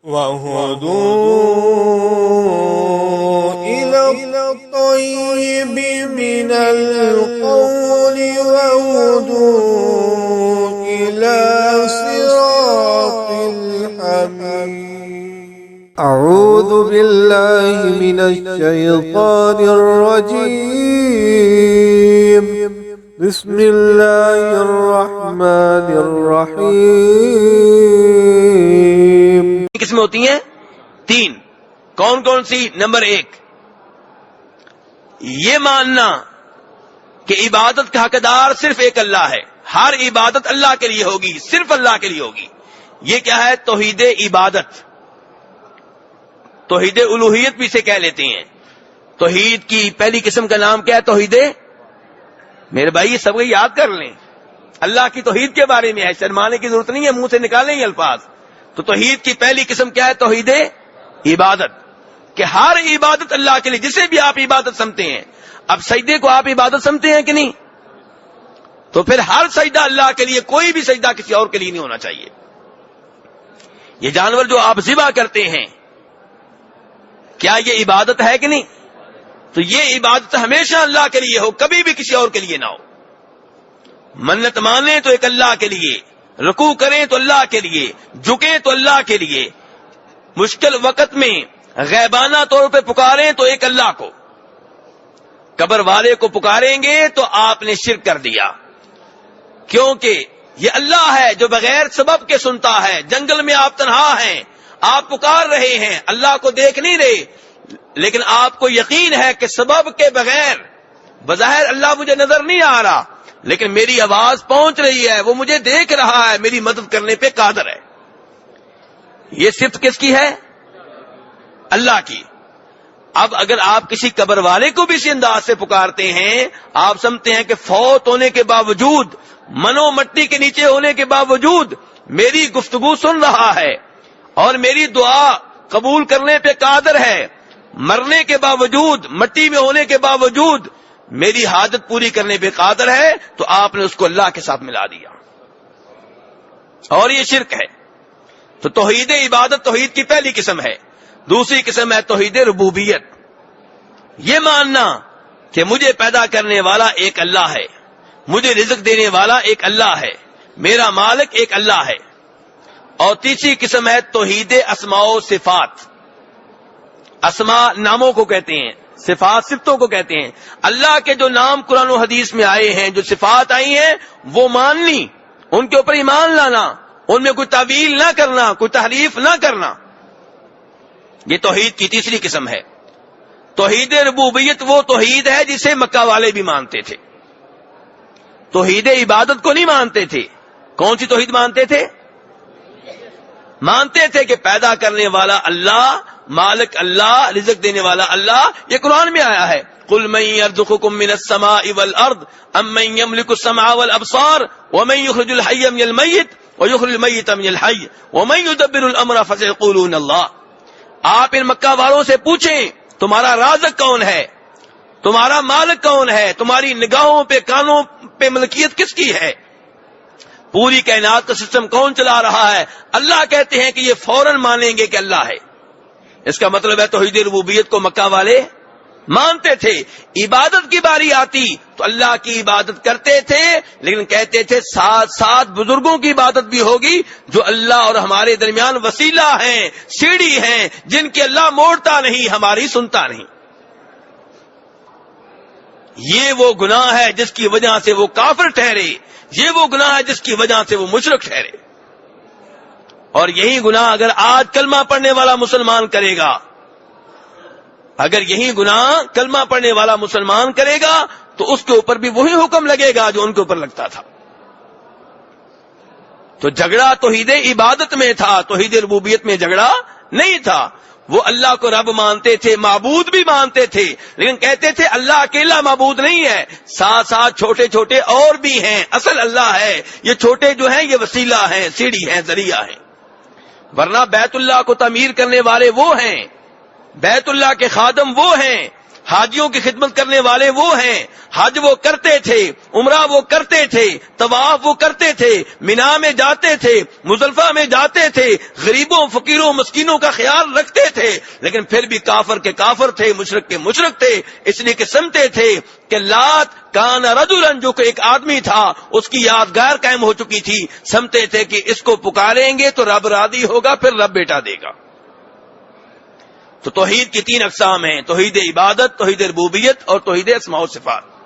وَهُدُوا إِلَى الطَّيِّبِ مِنَ الْقَوْلِ وَهُدُوا إِلَى صِرَاطِ الْحَمِيدِ أعوذ بالله من الشيطان الرجيم بسم الله الرحمن الرحيم قسمیں ہوتی ہیں تین. کون کون سی؟ نمبر 1 یہ ماننا کہ عبادت کا حقدار صرف ایک اللہ ہے، ہر عبادت اللہ کے لیے ہوگی، صرف اللہ کے لیے ہوگی. یہ کیا ہے؟ توحید عبادت، توحید الوہیت بھی اسے کہہ لیتے ہیں. توحید کی پہلی قسم کا نام کیا ہے؟ توحید. میرے بھائی یہ سب کو یاد کر لیں، اللہ کی توحید کے بارے میں ہے، شرمانے کی ضرورت نہیں ہے، منہ سے نکالیں یہ الفاظ. تو توحید کی پہلی قسم کیا ہے؟ توحید عبادت، کہ ہر عبادت اللہ کے لیے، جسے بھی آپ عبادت سمجھتے ہیں. اب سجدے کو آپ عبادت سمجھتے ہیں کہ نہیں؟ تو پھر ہر سجدہ اللہ کے لیے، کوئی بھی سجدہ کسی اور کے لیے نہیں ہونا چاہیے. یہ جانور جو آپ ذبح کرتے ہیں، کیا یہ عبادت ہے کہ نہیں؟ تو یہ عبادت ہمیشہ اللہ کے لیے ہو، کبھی بھی کسی اور کے لیے نہ ہو. منت مانیں تو ایک اللہ کے لیے، رکوع کریں تو اللہ کے لیے، جھکیں تو اللہ کے لیے، مشکل وقت میں غیبانہ طور پہ پکاریں تو ایک اللہ کو. قبر والے کو پکاریں گے تو آپ نے شرک کر دیا، کیونکہ یہ اللہ ہے جو بغیر سبب کے سنتا ہے. جنگل میں آپ تنہا ہیں، آپ پکار رہے ہیں، اللہ کو دیکھ نہیں رہے، لیکن آپ کو یقین ہے کہ سبب کے بغیر بظاہر اللہ مجھے نظر نہیں آ رہا، لیکن میری آواز پہنچ رہی ہے، وہ مجھے دیکھ رہا ہے، میری مدد کرنے پہ قادر ہے. یہ صرف کس کی ہے؟ اللہ کی. اب اگر آپ کسی قبر والے کو بھی اسی انداز سے پکارتے ہیں، آپ سمجھتے ہیں کہ فوت ہونے کے باوجود، منو مٹی کے نیچے ہونے کے باوجود میری گفتگو سن رہا ہے اور میری دعا قبول کرنے پہ قادر ہے، مرنے کے باوجود، مٹی میں ہونے کے باوجود میری حاجت پوری کرنے پہ قادر ہے، تو آپ نے اس کو اللہ کے ساتھ ملا دیا، اور یہ شرک ہے. تو توحید عبادت توحید کی پہلی قسم ہے. دوسری قسم ہے توحید ربوبیت. یہ ماننا کہ مجھے پیدا کرنے والا ایک اللہ ہے، مجھے رزق دینے والا ایک اللہ ہے، میرا مالک ایک اللہ ہے. اور تیسری قسم ہے توحید اسماء و صفات. اسماء ناموں کو کہتے ہیں، صفات صفتوں کو کہتے ہیں. اللہ کے جو نام قرآن و حدیث میں آئے ہیں، جو صفات آئی ہیں، وہ ماننی، ان کے اوپر ایمان لانا، ان میں کوئی تعویل نہ کرنا، کوئی تحریف نہ کرنا. یہ توحید کی تیسری قسم ہے. توحید ربوبیت وہ توحید ہے جسے مکہ والے بھی مانتے تھے. توحید عبادت کو نہیں مانتے تھے. کون سی توحید مانتے تھے؟ مانتے تھے کہ پیدا کرنے والا اللہ، مالک اللہ، رزق دینے والا اللہ. یہ قرآن میں آیا ہے، قل من يرزقكم من السماء والارض ام من يملك السمع والابصار ومن يخرج الحي من الميت ويخرج الميت من الحي ومن يدبر الامر فسيقولون الله. آپ ان مکہ والوں سے پوچھیں تمہارا رازق کون ہے، تمہارا مالک کون ہے، تمہاری نگاہوں پہ، کانوں پہ ملکیت کس کی ہے، پوری کائنات کا سسٹم کون چلا رہا ہے؟ اللہ کہتے ہیں کہ یہ فوراً مانیں گے کہ اللہ ہے. اس کا مطلب ہے توحید ربوبیت کو مکہ والے مانتے تھے. عبادت کی باری آتی تو اللہ کی عبادت کرتے تھے، لیکن کہتے تھے ساتھ ساتھ بزرگوں کی عبادت بھی ہوگی جو اللہ اور ہمارے درمیان وسیلہ ہیں، سیڑھی ہیں، جن کے اللہ موڑتا نہیں، ہماری سنتا نہیں. یہ وہ گناہ ہے جس کی وجہ سے وہ کافر ٹھہرے، یہ وہ گناہ ہے جس کی وجہ سے وہ مشرک ٹھہرے. اور یہی گناہ اگر آج کلمہ پڑھنے والا مسلمان کرے گا، اگر یہی گناہ کلمہ پڑھنے والا مسلمان کرے گا تو اس کے اوپر بھی وہی حکم لگے گا جو ان کے اوپر لگتا تھا. تو جھگڑا توحید عبادت میں تھا، توحید ربوبیت میں جھگڑا نہیں تھا. وہ اللہ کو رب مانتے تھے، معبود بھی مانتے تھے، لیکن کہتے تھے اللہ اکیلا معبود نہیں ہے، ساتھ ساتھ چھوٹے چھوٹے اور بھی ہیں، اصل اللہ ہے، یہ چھوٹے جو ہیں یہ وسیلہ ہیں، سیڑھی ہیں، ذریعہ ہیں. ورنہ بیت اللہ کو تعمیر کرنے والے وہ ہیں، بیت اللہ کے خادم وہ ہیں، حاجیوں کی خدمت کرنے والے وہ ہیں، حج وہ کرتے تھے، عمرہ وہ کرتے تھے، طواف وہ کرتے تھے، مینا میں جاتے تھے، مزدلفہ میں جاتے تھے، غریبوں فقیروں مسکینوں کا خیال رکھتے تھے، لیکن پھر بھی کافر کے کافر تھے، مشرک کے مشرک تھے، اس لیے کہ سمجھتے تھے کہ لات کان رجلن، جو کہ ایک آدمی تھا، اس کی یادگار قائم ہو چکی تھی، سمجھتے تھے کہ اس کو پکاریں گے تو رب راضی ہوگا، پھر رب بیٹا دے گا۔ تو توحید کی 3 اقسام ہیں، توحید عبادت، توحید ربوبیت اور توحید اسماء و صفات۔